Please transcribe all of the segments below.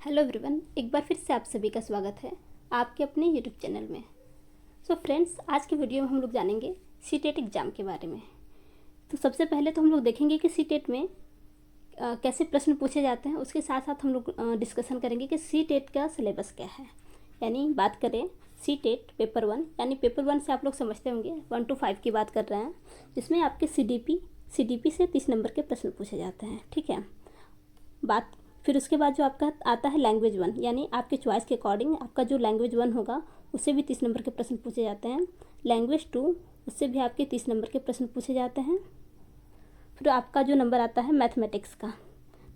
Hello everyone, एक बार फिर से आप सभी का स्वागत है आपके अपने यूट्यूब चैनल में। सो फ्रेंड्स, आज की वीडियो में हम लोग जानेंगे सीटेट एग्ज़ाम के बारे में। तो सबसे पहले तो हम लोग देखेंगे कि सीटेट में कैसे प्रश्न पूछे जाते हैं। उसके साथ साथ हम लोग डिस्कशन करेंगे कि सीटेट का सिलेबस क्या है। यानी बात करें सीटेट पेपर 1, यानी पेपर 1 से आप लोग समझते होंगे 1 to 5 की बात कर रहे हैं, जिसमें आपके सीडीपी से 30 नंबर के प्रश्न पूछे जाते हैं। ठीक है। फिर उसके बाद जो आपका आता है लैंग्वेज 1, यानी आपके चॉइस के अकॉर्डिंग आपका जो लैंग्वेज 1 होगा उससे भी 30 नंबर के प्रश्न पूछे जाते हैं। लैंग्वेज 2, उससे भी आपके 30 नंबर के प्रश्न पूछे जाते हैं। फिर आपका जो नंबर आता है मैथमेटिक्स का,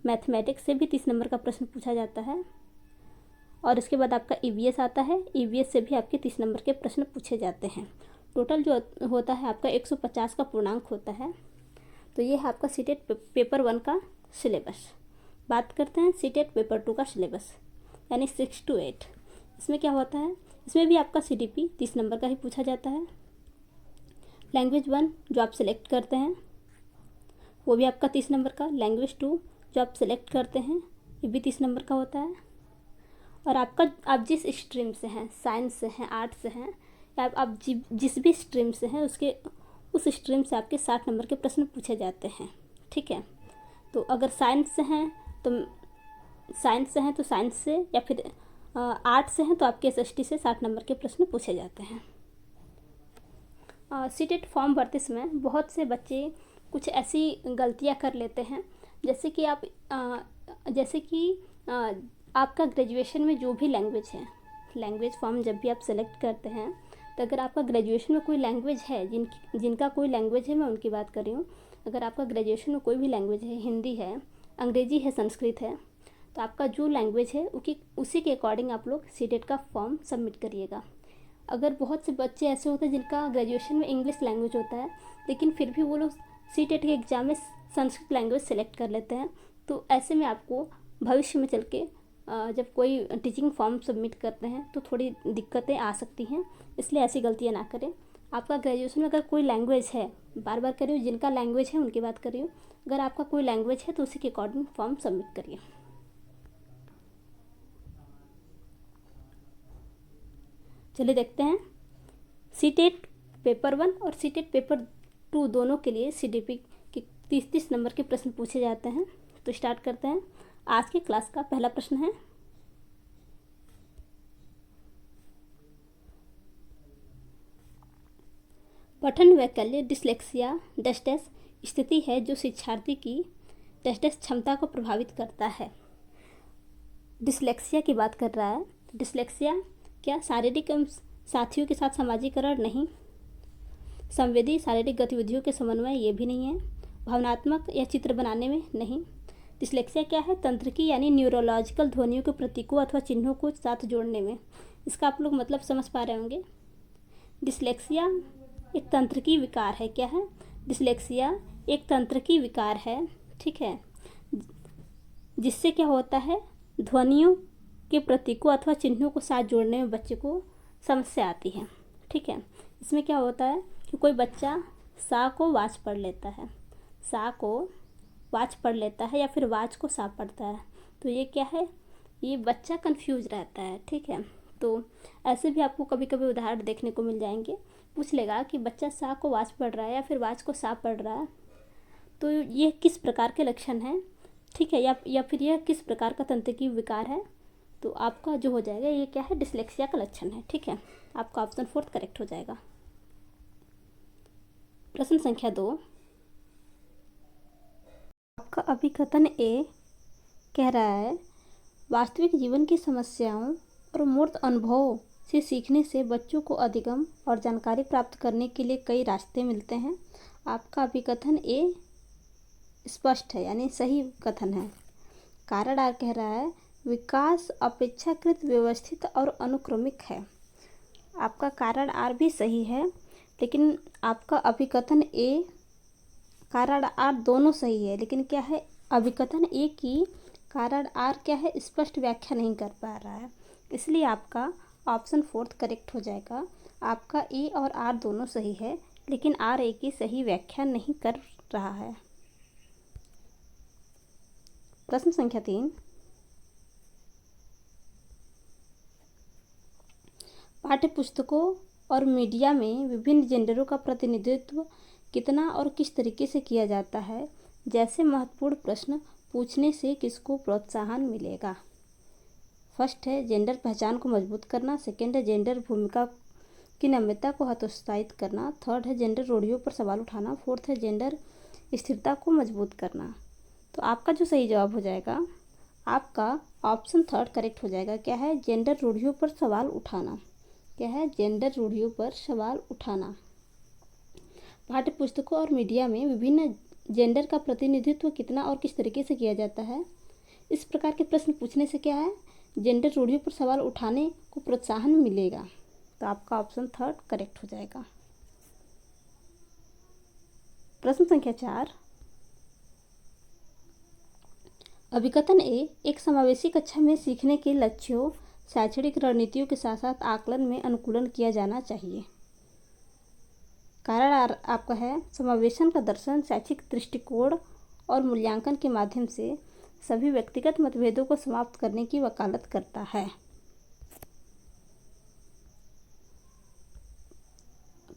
मैथमेटिक्स से भी 30 नंबर का प्रश्न पूछा जाता है। और इसके बाद आपका ईवीएस आता है, ईवीएस से भी आपके 30 नंबर के प्रश्न पूछे जाते हैं। टोटल जो होता है आपका 150 का पूर्णांक होता है। तो ये है आपका सीटेट पेपर 1 का सिलेबस। बात करते हैं सीटेट पेपर 2 का सिलेबस, यानी 6 to 8। इसमें क्या होता है, इसमें भी आपका सीडीपी 30 नंबर का ही पूछा जाता है। लैंग्वेज 1 जो आप सिलेक्ट करते हैं वो भी आपका 30 नंबर का। लैंग्वेज 2 जो आप सिलेक्ट करते हैं ये भी 30 नंबर का होता है। और आप जिस स्ट्रीम से हैं, साइंस से हैं, आर्ट से हैं, या आप जिस भी स्ट्रीम से हैं उस स्ट्रीम से आपके 60 नंबर के प्रश्न पूछे जाते हैं। ठीक है। तो अगर साइंस से हैं तो साइंस से, या फिर आर्ट से हैं तो आपके एसएसटी से 60 नंबर के प्रश्न पूछे जाते हैं। सीटेट फॉर्म भरते समय बहुत से बच्चे कुछ ऐसी गलतियां कर लेते हैं, जैसे कि आपका ग्रेजुएशन में जो भी लैंग्वेज है, लैंग्वेज फॉर्म जब भी आप सेलेक्ट करते हैं तो अगर आपका ग्रेजुएशन में कोई लैंग्वेज है, जिनका कोई लैंग्वेज है, मैं उनकी बात कर रही हूँ। अगर आपका ग्रेजुएशन में कोई भी लैंग्वेज है, हिंदी है, अंग्रेजी है, संस्कृत है, तो आपका जो लैंग्वेज है उसी के अकॉर्डिंग आप लोग सीटेट का फॉर्म सबमिट करिएगा। अगर बहुत से बच्चे ऐसे होते हैं जिनका ग्रेजुएशन में इंग्लिश लैंग्वेज होता है, लेकिन फिर भी वो लोग सीटेट के एग्ज़ाम में संस्कृत लैंग्वेज सेलेक्ट कर लेते हैं, तो ऐसे में आपको भविष्य में चल के जब कोई टीचिंग फॉर्म सबमिट करते हैं तो थोड़ी दिक्कतें आ सकती हैं। इसलिए ऐसी गलतियाँ ना करें। आपका ग्रेजुएशन में अगर कोई लैंग्वेज है, बार बार कर रही हूँ, जिनका लैंग्वेज है उनकी बात कर रही हूँ, अगर आपका कोई लैंग्वेज है तो उसी के अकॉर्डिंग फॉर्म सबमिट करिए। चलिए देखते हैं सीटेट पेपर 1 और सीटेट पेपर 2 दोनों के लिए सीडीपी के 30 नंबर के प्रश्न पूछे जाते हैं। तो स्टार्ट करते हैं। आज की क्लास का पहला प्रश्न है, पठन वैकल्य डिसलेक्सिया डैश डैश स्थिति है जो शिक्षार्थी की डैश डैश क्षमता को प्रभावित करता है। डिसलेक्सिया की बात कर रहा है। डिसलेक्सिया क्या शारीरिक एवं साथियों के साथ समाजीकरण नहीं, संवेदी शारीरिक गतिविधियों के समन्वय ये भी नहीं है, भावनात्मक या चित्र बनाने में नहीं। डिसलेक्सिया क्या है, तंत्रिकी यानी न्यूरोलॉजिकल ध्वनियों के प्रतीकों अथवा चिन्हों को साथ जोड़ने में। इसका आप लोग मतलब समझ पा रहे होंगे। डिसलेक्सिया एक तंत्रिकी विकार है। क्या है, डिसलेक्सिया एक तंत्रिकी विकार है। ठीक है, जिससे क्या होता है, ध्वनियों के प्रतीकों अथवा चिन्हों को साथ जोड़ने में बच्चे को समस्या आती है। ठीक है, इसमें क्या होता है कि कोई बच्चा सा को वाच पढ़ लेता है, सा को वाच पढ़ लेता है, या फिर वाच को सा पढ़ता है, तो ये क्या है, ये बच्चा कंफ्यूज रहता है। ठीक है, तो ऐसे भी आपको कभी कभी उदाहरण देखने को मिल जाएंगे। पूछ लेगा कि बच्चा सा को वाच पढ़ रहा है या फिर वाच को सा पढ़ रहा है, तो ये किस प्रकार के लक्षण हैं। ठीक है, या फिर यह किस प्रकार का तंत्रिकी विकार है, तो आपका जो हो जाएगा ये क्या है, डिसलेक्सिया का लक्षण है। ठीक है, आपका ऑप्शन 4 करेक्ट हो जाएगा। प्रश्न संख्या 2, आपका अभिकथन ए कह रहा है, वास्तविक जीवन की समस्याओं और मूर्त अनुभवों से सीखने से बच्चों को अधिगम और जानकारी प्राप्त करने के लिए कई रास्ते मिलते हैं। आपका अभिकथन ए स्पष्ट है, यानी सही कथन है। कारण आर कह रहा है, विकास अपेक्षाकृत व्यवस्थित और अनुक्रमिक है। आपका कारण आर भी सही है, लेकिन आपका अभिकथन ए, कारण आर दोनों सही है, लेकिन क्या है, अभिकथन ए की कारण आर क्या है, स्पष्ट व्याख्या नहीं कर पा रहा है, इसलिए आपका ऑप्शन 4 करेक्ट हो जाएगा। आपका ए और आर दोनों सही है, लेकिन आर ए की सही व्याख्या नहीं कर रहा है। प्रश्न संख्या 3, पाठ्य पुस्तकों और मीडिया में विभिन्न जेंडरों का प्रतिनिधित्व कितना और किस तरीके से किया जाता है जैसे महत्वपूर्ण प्रश्न पूछने से किसको प्रोत्साहन मिलेगा। फर्स्ट है जेंडर पहचान को मजबूत करना, सेकंड है जेंडर भूमिका की नम्यता को हतोत्साहित करना, थर्ड है जेंडर रूढ़ियों पर सवाल उठाना, फोर्थ है जेंडर स्थिरता को मजबूत करना। तो आपका जो सही जवाब हो जाएगा आपका ऑप्शन थर्ड करेक्ट हो जाएगा। क्या है? जेंडर रूढ़ियों पर सवाल उठाना। क्या है? जेंडर रूढ़ियों पर सवाल उठाना। पाठ्य पुस्तकों और मीडिया में विभिन्न जेंडर का प्रतिनिधित्व कितना और किस तरीके से किया जाता है। इस प्रकार के प्रश्न पूछने से क्या है? जेंडर रूढ़ियों पर सवाल उठाने को प्रोत्साहन मिलेगा। तो आपका ऑप्शन थर्ड करेक्ट हो जाएगा। प्रश्न संख्या 4, अभिकथन ए, एक समावेशी कक्षा में सीखने के लक्ष्यों, शैक्षणिक रणनीतियों के साथ साथ आकलन में अनुकूलन किया जाना चाहिए। कारण आपका है समावेशन का दर्शन शैक्षिक दृष्टिकोण और मूल्यांकन के माध्यम से सभी व्यक्तिगत मतभेदों को समाप्त करने की वकालत करता है।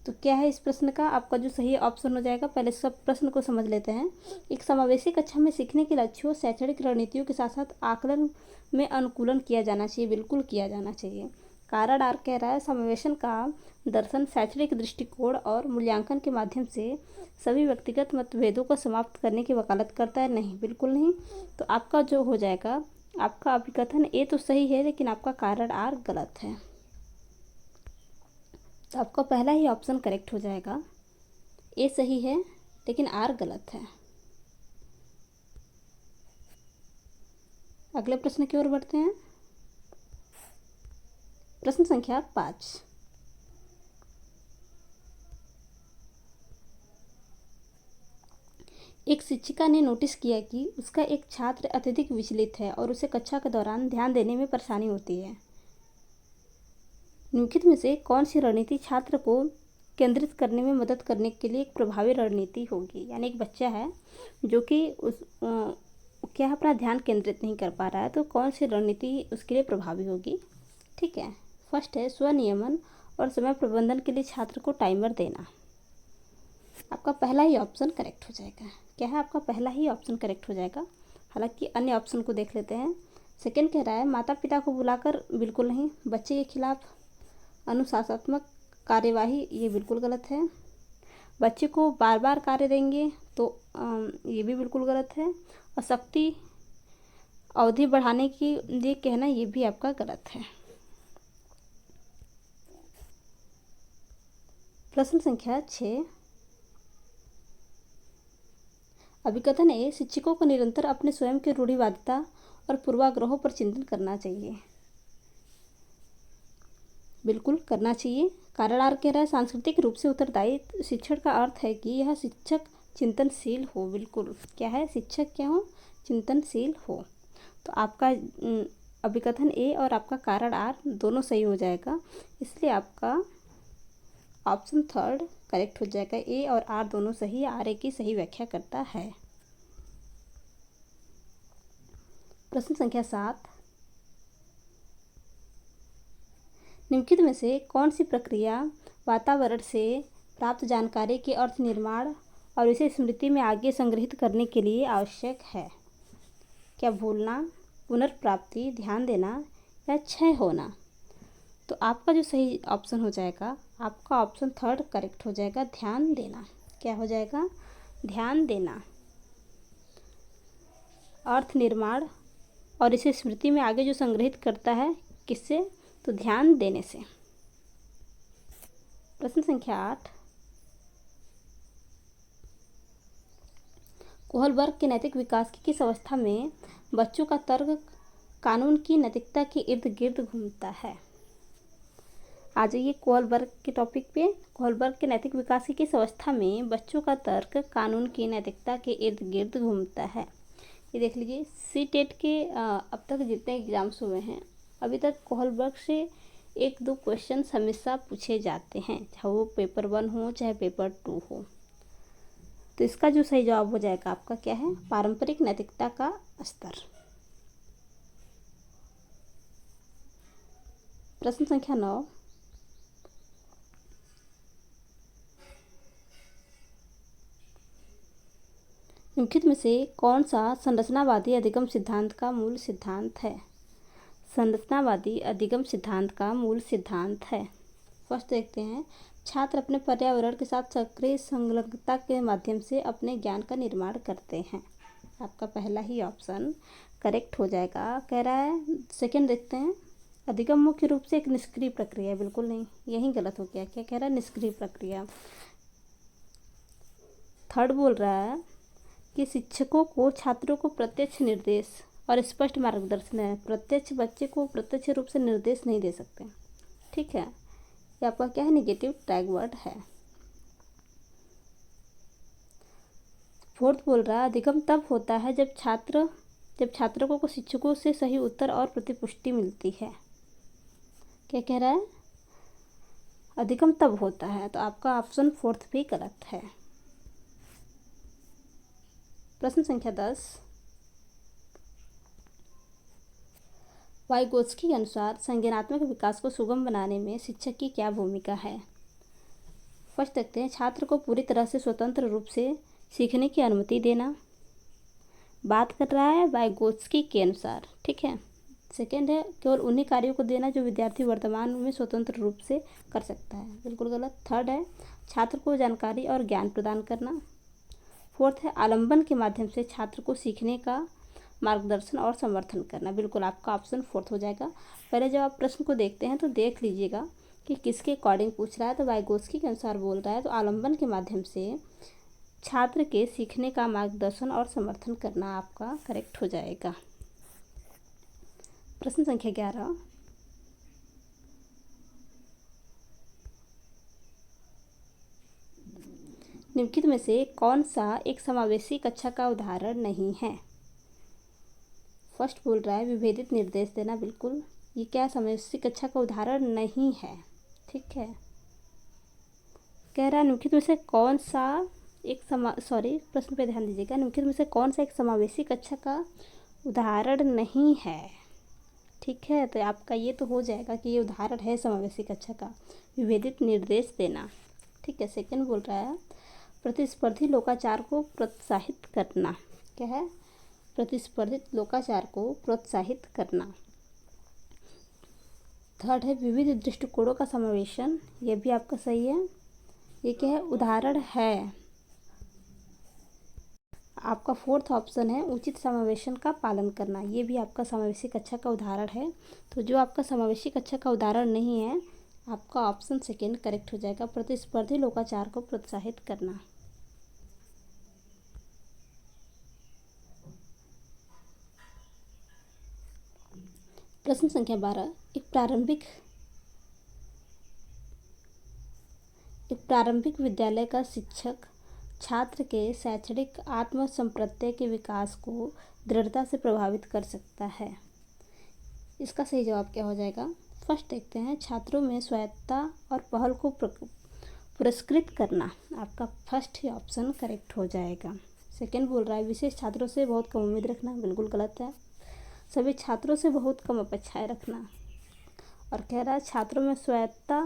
तो क्या है इस प्रश्न का? आपका जो सही ऑप्शन हो जाएगा, पहले सब प्रश्न को समझ लेते हैं। एक समावेशी कक्षा में सीखने के लक्ष्यों, शैक्षणिक रणनीतियों के साथ साथ आकलन में अनुकूलन किया जाना चाहिए। बिल्कुल किया जाना चाहिए। कारण आर कह रहा है समावेशन का दर्शन शैक्षणिक दृष्टिकोण और मूल्यांकन के माध्यम से सभी व्यक्तिगत मतभेदों को समाप्त करने की वकालत करता है। नहीं, बिल्कुल नहीं। तो आपका जो हो जाएगा, आपका अभिकथन ए तो सही है लेकिन आपका कारण आर गलत है। तो आपका पहला ही ऑप्शन करेक्ट हो जाएगा। ए सही है लेकिन आर गलत है। अगले प्रश्न की ओर बढ़ते हैं। प्रश्न संख्या 5, एक शिक्षिका ने नोटिस किया कि उसका एक छात्र अत्यधिक विचलित है और उसे कक्षा के दौरान ध्यान देने में परेशानी होती है। निम्नलिखित में से कौन सी रणनीति छात्र को केंद्रित करने में मदद करने के लिए एक प्रभावी रणनीति होगी। यानी एक बच्चा है जो कि क्या अपना ध्यान केंद्रित नहीं कर पा रहा है, तो कौन सी रणनीति उसके लिए प्रभावी होगी। ठीक है, फर्स्ट है स्वनियमन और समय प्रबंधन के लिए छात्र को टाइमर देना। आपका पहला ही ऑप्शन करेक्ट हो जाएगा। क्या है? आपका पहला ही ऑप्शन करेक्ट हो जाएगा। हालांकि अन्य ऑप्शन को देख लेते हैं। सेकंड कह रहा है माता पिता को बुलाकर, बिल्कुल नहीं। बच्चे के खिलाफ अनुशासनात्मक कार्यवाही, ये बिल्कुल गलत है। बच्चे को बार बार कार्य देंगे तो ये भी बिल्कुल गलत है। और शक्ति अवधि बढ़ाने की लिए कहना, ये भी आपका गलत है। प्रश्न संख्या 6, अभिकथन ए, शिक्षकों को निरंतर अपने स्वयं के रूढ़िवादिता और पूर्वाग्रहों पर चिंतन करना चाहिए। बिल्कुल करना चाहिए। कारण आर कह रहा है सांस्कृतिक रूप से उत्तरदायी शिक्षण का अर्थ है कि यह शिक्षक चिंतनशील हो। बिल्कुल। क्या है? शिक्षक क्या हो? चिंतनशील हो। तो आपका अभिकथन ए और आपका कारण आर दोनों सही हो जाएगा, इसलिए आपका ऑप्शन थर्ड करेक्ट हो जाएगा। ए और आर दोनों सही, आर ए की सही व्याख्या करता है। प्रश्न संख्या 7, निम्नलिखित में से कौन सी प्रक्रिया वातावरण से प्राप्त जानकारी के अर्थ निर्माण और इसे स्मृति में आगे संग्रहित करने के लिए आवश्यक है। क्या भूलना, पुनर्प्राप्ति, ध्यान देना या क्षय होना। तो आपका जो सही ऑप्शन हो जाएगा, आपका ऑप्शन थर्ड करेक्ट हो जाएगा, ध्यान देना। क्या हो जाएगा? ध्यान देना। अर्थ निर्माण और इसे स्मृति में आगे जो संग्रहित करता है, किससे? तो ध्यान देने से। प्रश्न संख्या 8, कोहलबर्ग के नैतिक विकास की किस अवस्था में बच्चों का तर्क कानून की नैतिकता के इर्द गिर्द घूमता है। आ जाइए कोहलबर्ग के टॉपिक पे। कोहलबर्ग के नैतिक विकास की किस अवस्था में बच्चों का तर्क कानून की नैतिकता के इर्द गिर्द घूमता है। ये देख लीजिए, सी टेट के अब तक जितने एग्जाम्स हुए हैं, अभी तक कोहलबर्ग से 1-2 क्वेश्चन हमेशा पूछे जाते हैं, चाहे वो पेपर 1 हो चाहे पेपर 2 हो। तो इसका जो सही जवाब हो जाएगा आपका क्या है? पारंपरिक नैतिकता का स्तर। प्रश्न संख्या 9, निम्नलिखित में से कौन सा संरचनावादी अधिगम सिद्धांत का मूल सिद्धांत है? संरचनावादी अधिगम सिद्धांत का मूल सिद्धांत है। फर्स्ट देखते हैं, छात्र अपने पर्यावरण के साथ सक्रिय संलग्नता के माध्यम से अपने ज्ञान का निर्माण करते हैं। आपका पहला ही ऑप्शन करेक्ट हो जाएगा। कह रहा है सेकंड देखते हैं, अधिगम मुख्य रूप से एक निष्क्रिय प्रक्रिया है। बिल्कुल नहीं, यही गलत हो गया। क्या कह रहा है? निष्क्रिय प्रक्रिया। थर्ड बोल रहा है कि शिक्षकों को छात्रों को प्रत्यक्ष निर्देश और स्पष्ट मार्गदर्शन है। प्रत्यक्ष बच्चे को प्रत्यक्ष रूप से निर्देश नहीं दे सकते। ठीक है, ये आपका क्या है? निगेटिव टैग वर्ड है। फोर्थ बोल रहा है अधिगम तब होता है जब छात्रों को शिक्षकों से सही उत्तर और प्रतिपुष्टि मिलती है। क्या कह रहा है? अधिगम तब होता है। तो आपका ऑप्शन फोर्थ भी गलत है। प्रश्न संख्या 10, वाइगोत्स्की के अनुसार संज्ञानात्मक विकास को सुगम बनाने में शिक्षक की क्या भूमिका है? फर्स्ट देखते हैं, छात्र को पूरी तरह से स्वतंत्र रूप से सीखने की अनुमति देना। बात कर रहा है वाइगोत्स्की के अनुसार। ठीक है। सेकेंड है, केवल उन्हीं कार्यों को देना जो विद्यार्थी वर्तमान में स्वतंत्र रूप से कर सकता है। बिल्कुल गलत। थर्ड है, छात्र को जानकारी और ज्ञान प्रदान करना। फोर्थ है, आलंबन के माध्यम से छात्र को सीखने का मार्गदर्शन और समर्थन करना। बिल्कुल आपका ऑप्शन फोर्थ हो जाएगा। पहले जब आप प्रश्न को देखते हैं तो देख लीजिएगा कि किसके अकॉर्डिंग पूछ रहा है। तो वाइगोत्स्की के अनुसार बोल रहा है, तो आलंबन के माध्यम से छात्र के सीखने का मार्गदर्शन और समर्थन करना आपका करेक्ट हो जाएगा। प्रश्न संख्या 11, निम्नलिखित में से कौन सा एक समावेशी कक्षा का उदाहरण नहीं है? फर्स्ट बोल रहा है विभेदित निर्देश देना। बिल्कुल, ये क्या समावेशी कक्षा का उदाहरण नहीं है। ठीक है। कह रहा है निम्नलिखित में से कौन सा एक प्रश्न पे ध्यान दीजिएगा। निम्नलिखित में से कौन सा एक समावेशी कक्षा का उदाहरण नहीं है? ठीक है, तो आपका ये तो हो जाएगा कि ये उदाहरण है समावेशी कक्षा का, विभेदित निर्देश देना। ठीक है। सेकंड बोल रहा है प्रतिस्पर्धी लोकाचार को प्रोत्साहित करना। क्या है? प्रतिस्पर्धी लोकाचार को प्रोत्साहित करना। थर्ड है विविध दृष्टिकोणों का समावेशन। ये भी आपका सही है। ये क्या है? उदाहरण है। आपका फोर्थ ऑप्शन है उचित समावेशन का पालन करना। ये भी आपका समावेशी कक्षा का उदाहरण है। तो जो आपका समावेशी कक्षा का उदाहरण नहीं है, आपका ऑप्शन सेकेंड करेक्ट हो जाएगा, प्रतिस्पर्धी लोकाचार को प्रोत्साहित करना। प्रश्न संख्या 12, एक प्रारंभिक विद्यालय का शिक्षक छात्र के शैक्षणिक आत्मसंप्रत्यय के विकास को दृढ़ता से प्रभावित कर सकता है। इसका सही जवाब क्या हो जाएगा? फर्स्ट देखते हैं, छात्रों में स्वायत्तता और पहल को पुरस्कृत करना। आपका फर्स्ट ही ऑप्शन करेक्ट हो जाएगा। सेकंड बोल रहा है विशेष छात्रों से बहुत कम उम्मीद रखना। बिल्कुल गलत है। सभी छात्रों से बहुत कम अपेक्षाएं रखना। और कह रहा है छात्रों में स्वायत्तता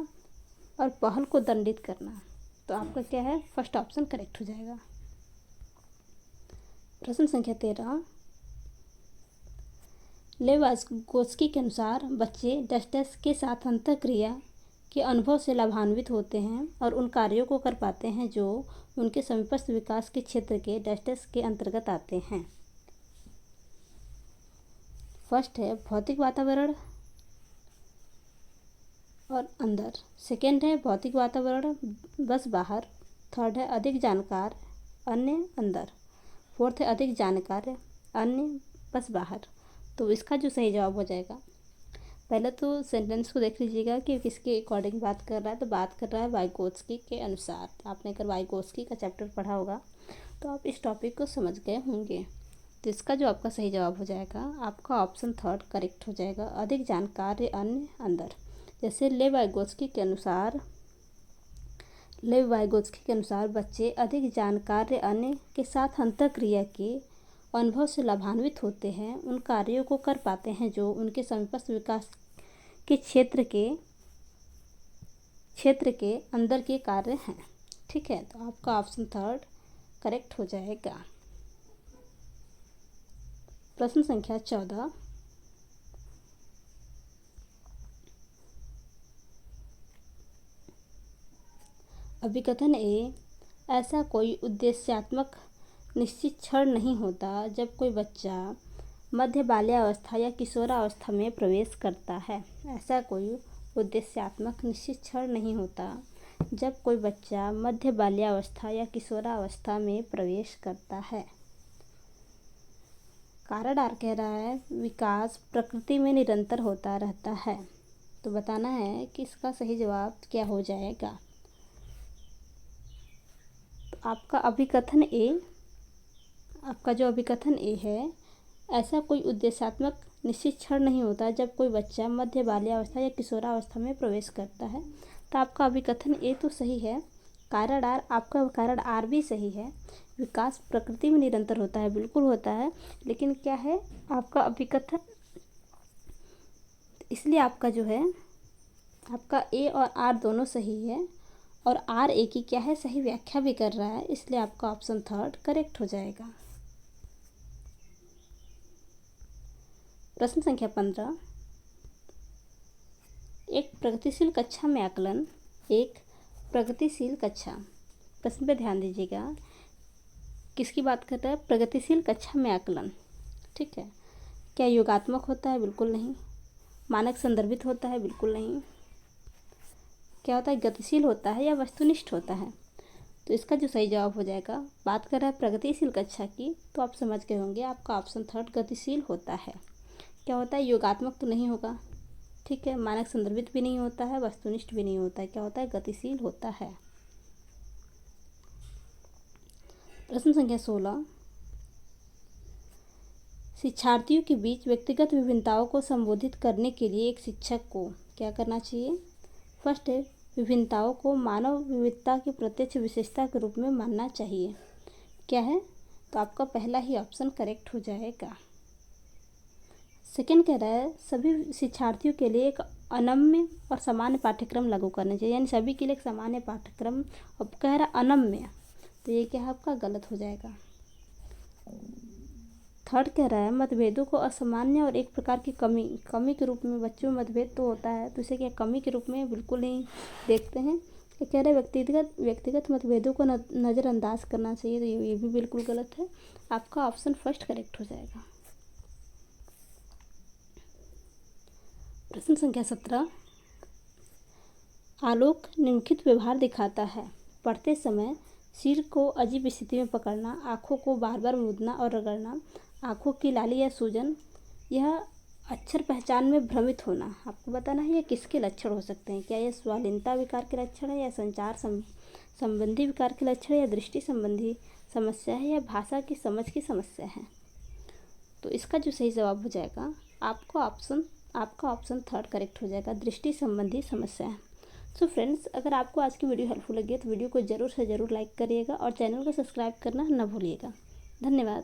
और पहल को दंडित करना। तो आपका क्या है? फर्स्ट ऑप्शन करेक्ट हो जाएगा। प्रश्न संख्या 13, लेवाइगोत्स्की के अनुसार बच्चे डैश के साथ अंतःक्रिया के अनुभव से लाभान्वित होते हैं और उन कार्यों को कर पाते हैं जो उनके समीपस्थ विकास के क्षेत्र के डैश के अंतर्गत आते हैं। फर्स्ट है भौतिक वातावरण और अंदर। सेकंड है भौतिक वातावरण बस बाहर। थर्ड है अधिक जानकार अन्य अंदर। फोर्थ है अधिक जानकार अन्य बस बाहर। तो इसका जो सही जवाब हो जाएगा, पहले तो सेंटेंस को देख लीजिएगा कि किसके अकॉर्डिंग बात कर रहा है। तो बात कर रहा है वाइगोत्स्की के अनुसार। आपने अगर वाइगोत्स्की का चैप्टर पढ़ा होगा तो आप इस टॉपिक को समझ गए होंगे। तो इसका जो आपका सही जवाब हो जाएगा, आपका ऑप्शन थर्ड करेक्ट हो जाएगा, अधिक जानकार अन्य अंदर। जैसे लेवाइगोत्स्की के अनुसार बच्चे अधिक जानकार अन्य के साथ अंतःक्रिया के अनुभव से लाभान्वित होते हैं, उन कार्यों को कर पाते हैं जो उनके समीपस्थ विकास के क्षेत्र के अंदर के कार्य हैं। ठीक है, तो आपका ऑप्शन थर्ड करेक्ट हो जाएगा। प्रश्न संख्या 14। अभिकथन ए, ऐसा कोई उद्देश्यात्मक निश्चित क्षण नहीं होता जब कोई बच्चा मध्य बाल्यावस्था या किशोरावस्था में प्रवेश करता है। ऐसा कोई उद्देश्यात्मक निश्चित क्षण नहीं होता जब कोई बच्चा मध्य बाल्यावस्था या किशोरावस्था में प्रवेश करता है। कारण आर कह रहा है विकास प्रकृति में निरंतर होता रहता है। तो बताना है कि इसका सही जवाब क्या हो जाएगा। तो आपका जो अभिकथन ए है, ऐसा कोई उद्देश्यात्मक निश्चित क्षण नहीं होता जब कोई बच्चा मध्य बाल्यावस्था या किशोरावस्था में प्रवेश करता है। तो आपका अभिकथन ए तो सही है। आपका कारण आर भी सही है। विकास प्रकृति में निरंतर होता है, बिल्कुल होता है, लेकिन क्या है आपका अभिकथन, इसलिए आपका जो है आपका ए और आर दोनों सही है और आर ए की क्या है सही व्याख्या भी कर रहा है, इसलिए आपका ऑप्शन 3 करेक्ट हो जाएगा। प्रश्न संख्या 15। एक प्रगतिशील कक्षा में आकलन। एक प्रगतिशील कक्षा, प्रश्न पे ध्यान दीजिएगा, किसकी बात कर रहा है? प्रगतिशील कक्षा में आकलन। ठीक है, क्या योगात्मक होता है? बिल्कुल नहीं। मानक संदर्भित होता है? बिल्कुल नहीं। क्या होता है? गतिशील होता है या वस्तुनिष्ठ होता है? तो इसका जो सही जवाब हो जाएगा, बात कर रहा है प्रगतिशील कक्षा की, तो आप समझ गए होंगे आपका ऑप्शन 3 गतिशील होता है। क्या होता है? योगात्मक तो नहीं होगा, ठीक है, मानक संदर्भित भी नहीं होता है, वस्तुनिष्ठ भी नहीं होता है। क्या होता है? गतिशील होता है। प्रश्न संख्या 16। शिक्षार्थियों के बीच व्यक्तिगत विभिन्नताओं को संबोधित करने के लिए एक शिक्षक को क्या करना चाहिए? फर्स्ट है, विभिन्नताओं को मानव विविधता की प्रत्यक्ष विशेषता के रूप में मानना चाहिए। क्या है? तो आपका पहला ही ऑप्शन करेक्ट हो जाएगा। सेकेंड कह रहा है सभी शिक्षार्थियों के लिए एक अनम्य और सामान्य पाठ्यक्रम लागू करना चाहिए, यानी सभी के लिए एक सामान्य पाठ्यक्रम। अब कह रहा है अनम्य, तो ये क्या है आपका गलत हो जाएगा। थर्ड कह रहा है मतभेदों को असामान्य और एक प्रकार की कमी के रूप में, बच्चों में मतभेद तो होता है, तो इसे क्या कमी के रूप में बिल्कुल नहीं देखते हैं। ये कह रहे हैं व्यक्तिगत मतभेदों को नज़रअंदाज करना चाहिए, तो ये भी बिल्कुल गलत है। आपका ऑप्शन फर्स्ट करेक्ट हो जाएगा। प्रश्न संख्या 17। आलोक निम्नलिखित व्यवहार दिखाता है। पढ़ते समय सिर को अजीब स्थिति में पकड़ना, आँखों को बार बार मूंदना और रगड़ना, आँखों की लाली या सूजन, यह अक्षर पहचान में भ्रमित होना। आपको बताना है ये किसके लक्षण हो सकते हैं। क्या ये स्वालीनता विकार के लक्षण है, या संचार संबंधी विकार के लक्षण है, या दृष्टि संबंधी समस्या है, या भाषा की समझ की समस्या है। तो इसका जो सही जवाब हो जाएगा आपका ऑप्शन 3 करेक्ट हो जाएगा, दृष्टि संबंधी समस्या है। सो फ्रेंड्स, अगर आपको आज की वीडियो हेल्पफुल लगी है तो वीडियो को ज़रूर से ज़रूर लाइक करिएगा और चैनल को सब्सक्राइब करना न भूलिएगा। धन्यवाद।